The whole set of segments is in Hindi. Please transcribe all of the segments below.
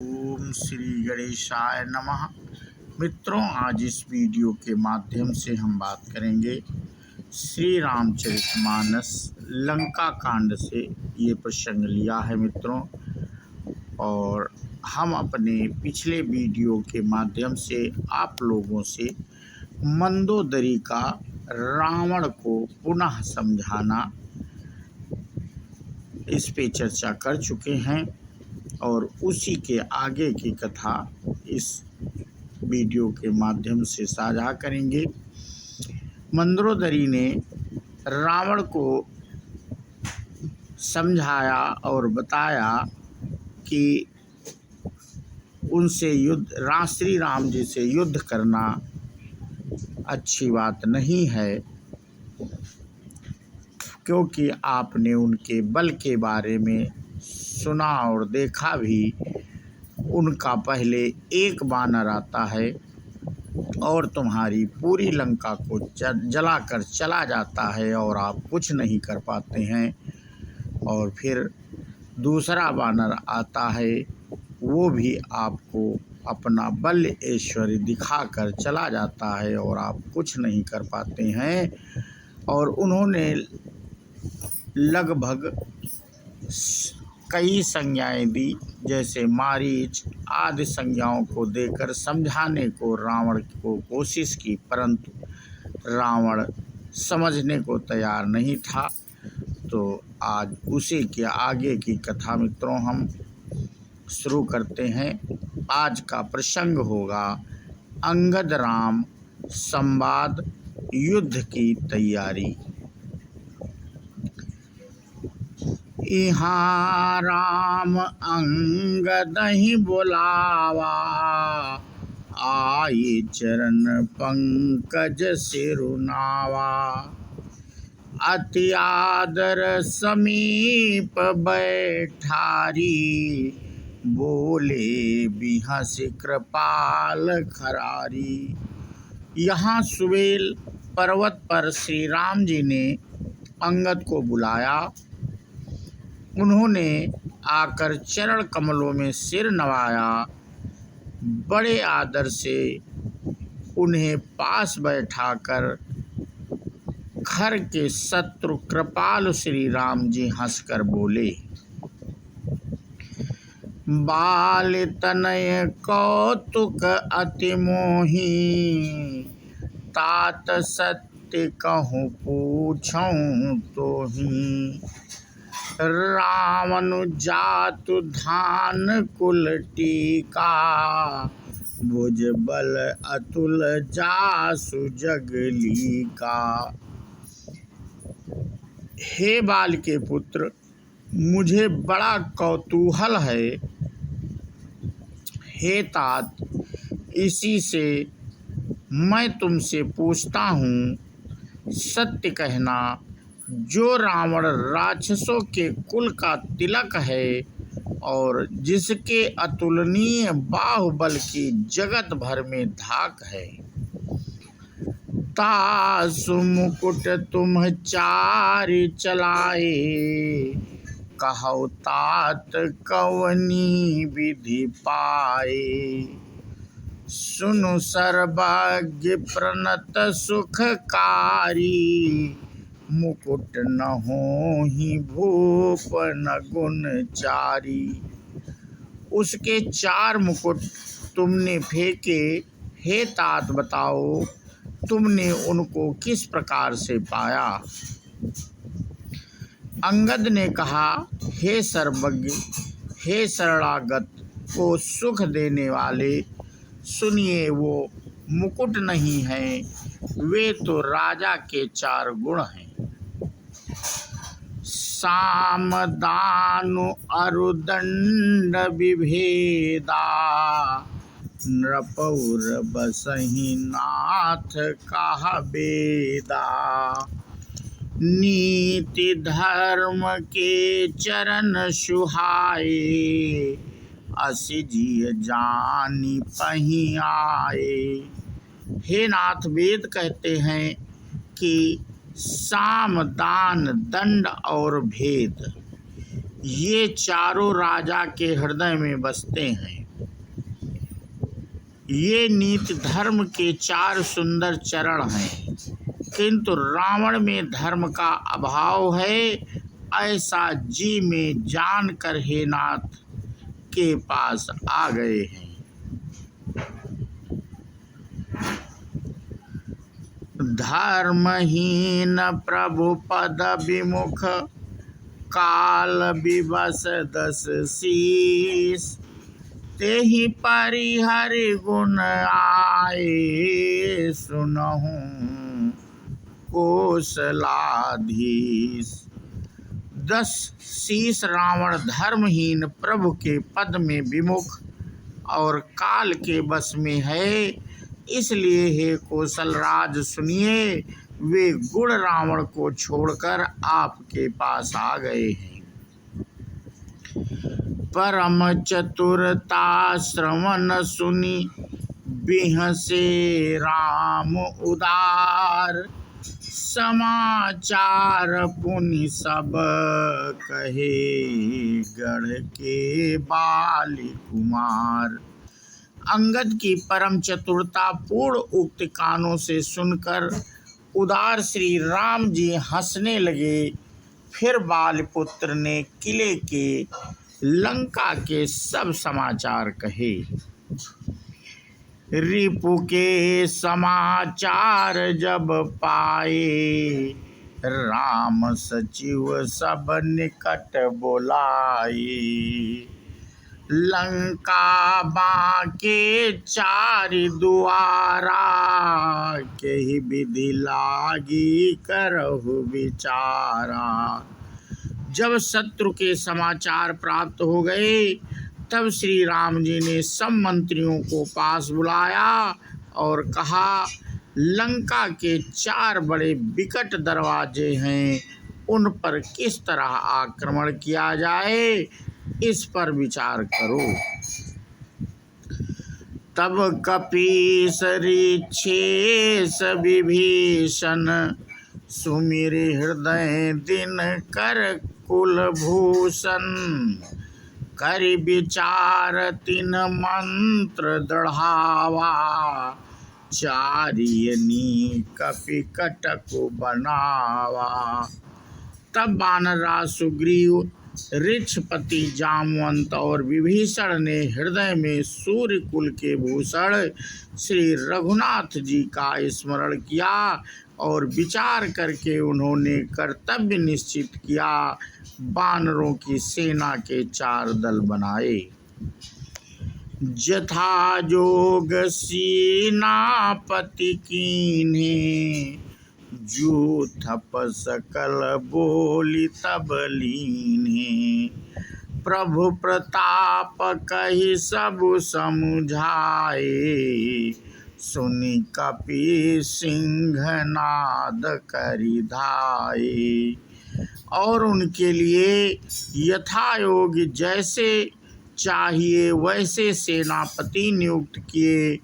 ओम श्री गणेशाय नमः। मित्रों, आज इस वीडियो के माध्यम से हम बात करेंगे श्री रामचरितमानस लंका कांड से। ये प्रसंग लिया है मित्रों, और हम अपने पिछले वीडियो के माध्यम से आप लोगों से मंदोदरी का रावण को पुनः समझाना, इस पे चर्चा कर चुके हैं और उसी के आगे की कथा इस वीडियो के माध्यम से साझा करेंगे। मंदोदरी ने रावण को समझाया और बताया कि उनसे श्री राम जी से युद्ध करना अच्छी बात नहीं है, क्योंकि आपने उनके बल के बारे में सुना और देखा भी। उनका पहले एक बानर आता है और तुम्हारी पूरी लंका को जलाकर चला जाता है और आप कुछ नहीं कर पाते हैं, और फिर दूसरा बानर आता है, वो भी आपको अपना बल ऐश्वर्य दिखाकर चला जाता है और आप कुछ नहीं कर पाते हैं। और उन्होंने लगभग कई संज्ञाएं दी, जैसे मारीच आदि संज्ञाओं को देकर समझाने को रावण को कोशिश की, परंतु रावण समझने को तैयार नहीं था। तो आज उसी के आगे की कथा मित्रों हम शुरू करते हैं। आज का प्रसंग होगा अंगद राम संवाद, युद्ध की तैयारी। इहाँ राम अंगद ही बुलावा, आई चरण पंकज सिरुनावा। अति आदर समीप बैठारी, बोले बिहस कृपाल खरारी। यहाँ सुबेल पर्वत पर श्री राम जी ने अंगद को बुलाया। उन्होंने आकर चरण कमलों में सिर नवाया, बड़े आदर से उन्हें पास बैठाकर खर के शत्रु कृपाल श्री राम जी हंसकर बोले, बाल तनय कौतुक अति मोही, तात सत्य कहूँ पूछऊँ तोही। रावण जातु धान कुल टीका, भुज बल अतुल जासु जगली का। हे बाल के पुत्र, मुझे बड़ा कौतूहल है। हे तात, इसी से मैं तुमसे पूछता हूँ, सत्य कहना, जो रावण राक्षसों के कुल का तिलक है और जिसके अतुलनीय बाहुबल की जगत भर में धाक है, तासु मुकुट तुम चारि चलाए, कहौ तात कवनी विधि पाए। सुनु सर्वज्ञ प्रणत सुखकारी, मुकुट न होहि भूप न गुणचारी। उसके 4 मुकुट तुमने फेंके, हे तात बताओ, तुमने उनको किस प्रकार से पाया। अंगद ने कहा, हे सर्वज्ञ, हे शरणागत को सुख देने वाले, सुनिए, वो मुकुट नहीं है, वे तो राजा के 4 गुण हैं। साम दानु अरुदंड विभेदा, नृपौर बसहि नाथ कहा बेदा। नीति धर्म के चरण सुहाए, असि जिय जानी पही आए। हे नाथ, वेद कहते हैं कि साम, दान, दंड और भेद, ये चारों राजा के हृदय में बसते हैं। ये नीति धर्म के 4 सुंदर चरण हैं, किंतु रावण में धर्म का अभाव है, ऐसा जी में जान कर हे नाथ के पास आ गए हैं। धर्महीन प्रभु पद विमुख, काल विवश 10 शीस, तेहि परिहरि गुण आए, सुनहु कौशलाधीश। 10 शीस रावण धर्महीन, प्रभु के पद में विमुख और काल के वश में है, इसलिए हे कौशल राज सुनिए, वे गुण रावण को छोड़कर आपके पास आ गए हैं। परम चतुरता श्रवण सुनी, बिहसे राम उदार, समाचार पुनि सब कहे, गढ़ के बाली कुमार। अंगद की परम चतुरता पूर्ण उक्त कानों से सुनकर उदार श्री राम जी हंसने लगे। फिर बालपुत्र ने किले के लंका के सब समाचार कहे। रिपु के समाचार जब पाए, राम सचिव सब निकट बोलाए, लंका बाके 4 दुआरा, केहि विधि लागी करहु विचारा। जब शत्रु के समाचार प्राप्त हो गए, तब श्री राम जी ने सब मंत्रियों को पास बुलाया और कहा, लंका के 4 बड़े विकट दरवाजे हैं, उन पर किस तरह आक्रमण किया जाए, इस पर विचार करो। तब कपीस ऋक्षेश विभीषण, सुमिरि हृदय दिन कर कुलभूषण, करि विचार 3 मंत्र दृढ़ावा, चारियनी कपि कटकु बनावा। तब वानरराज सुग्रीव, ऋक्षपति जामवंत और विभीषण ने हृदय में सूर्य कुल के भूषण श्री रघुनाथ जी का स्मरण किया और विचार करके उन्होंने कर्तव्य निश्चित किया। वानरों की सेना के 4 दल बनाए। जथा जोग सेनापति कीन्हे, जो थप सकल बोली तब लीन्हे, प्रभु प्रताप कहि सब समुझाए, सुनि कपि सिंहनाद करि धाये। और उनके लिए यथायोग जैसे चाहिए वैसे सेनापति नियुक्त किए।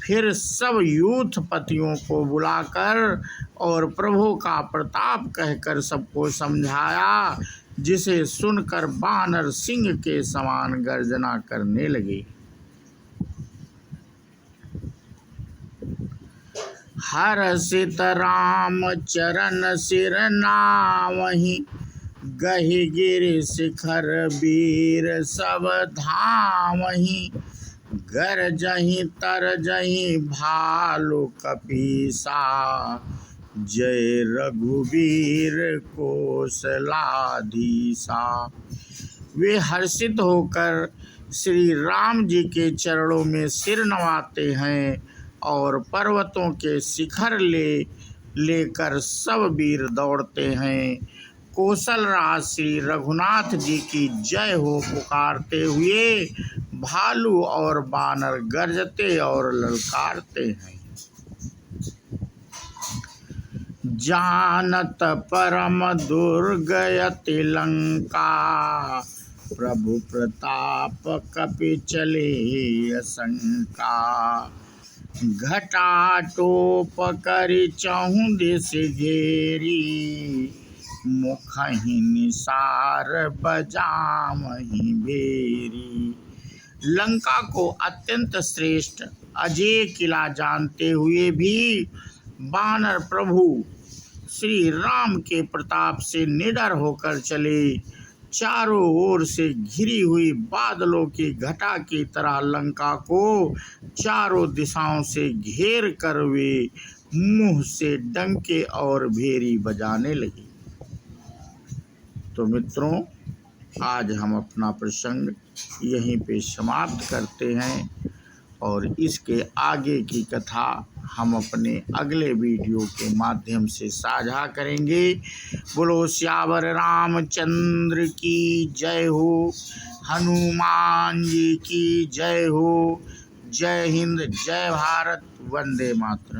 फिर सब यूथपतियों को बुलाकर और प्रभु का प्रताप कहकर सबको समझाया, जिसे सुनकर वानर सिंह के समान गर्जना करने लगे। हर्षित राम चरण सिर नावहि, गहि गिरि शिखर वीर सब धावहि, गरजहि तरजहि भालु कपीसा, जय रघुवीर कौशलाधीसा। वे हर्षित होकर श्री राम जी के चरणों में सिर नवाते हैं और पर्वतों के शिखर लेकर सब वीर दौड़ते हैं। कौशल राज श्री रघुनाथ जी की जय हो पुकारते हुए भालू और बानर गरजते और ललकारते हैं। जानत परम दुर्गयति लंका, प्रभु प्रताप कपि चले असंका, घटाटोप करि चहु दिस घेरी, मुखहि निसार बजामहि भेरी। लंका को अत्यंत श्रेष्ठ अजेय किला जानते हुए भी वानर प्रभु श्री राम के प्रताप से निडर होकर चले। चारों ओर से घिरी हुई बादलों की घटा की तरह लंका को चारों दिशाओं से घेर कर वे मुंह से डंके और भेरी बजाने लगे। तो मित्रों, आज हम अपना प्रसंग यहीं पे समाप्त करते हैं और इसके आगे की कथा हम अपने अगले वीडियो के माध्यम से साझा करेंगे। बोलो सियावर रामचंद्र की जय हो, हनुमान जी की जय हो। जय हिंद, जय भारत, वंदे मातरम।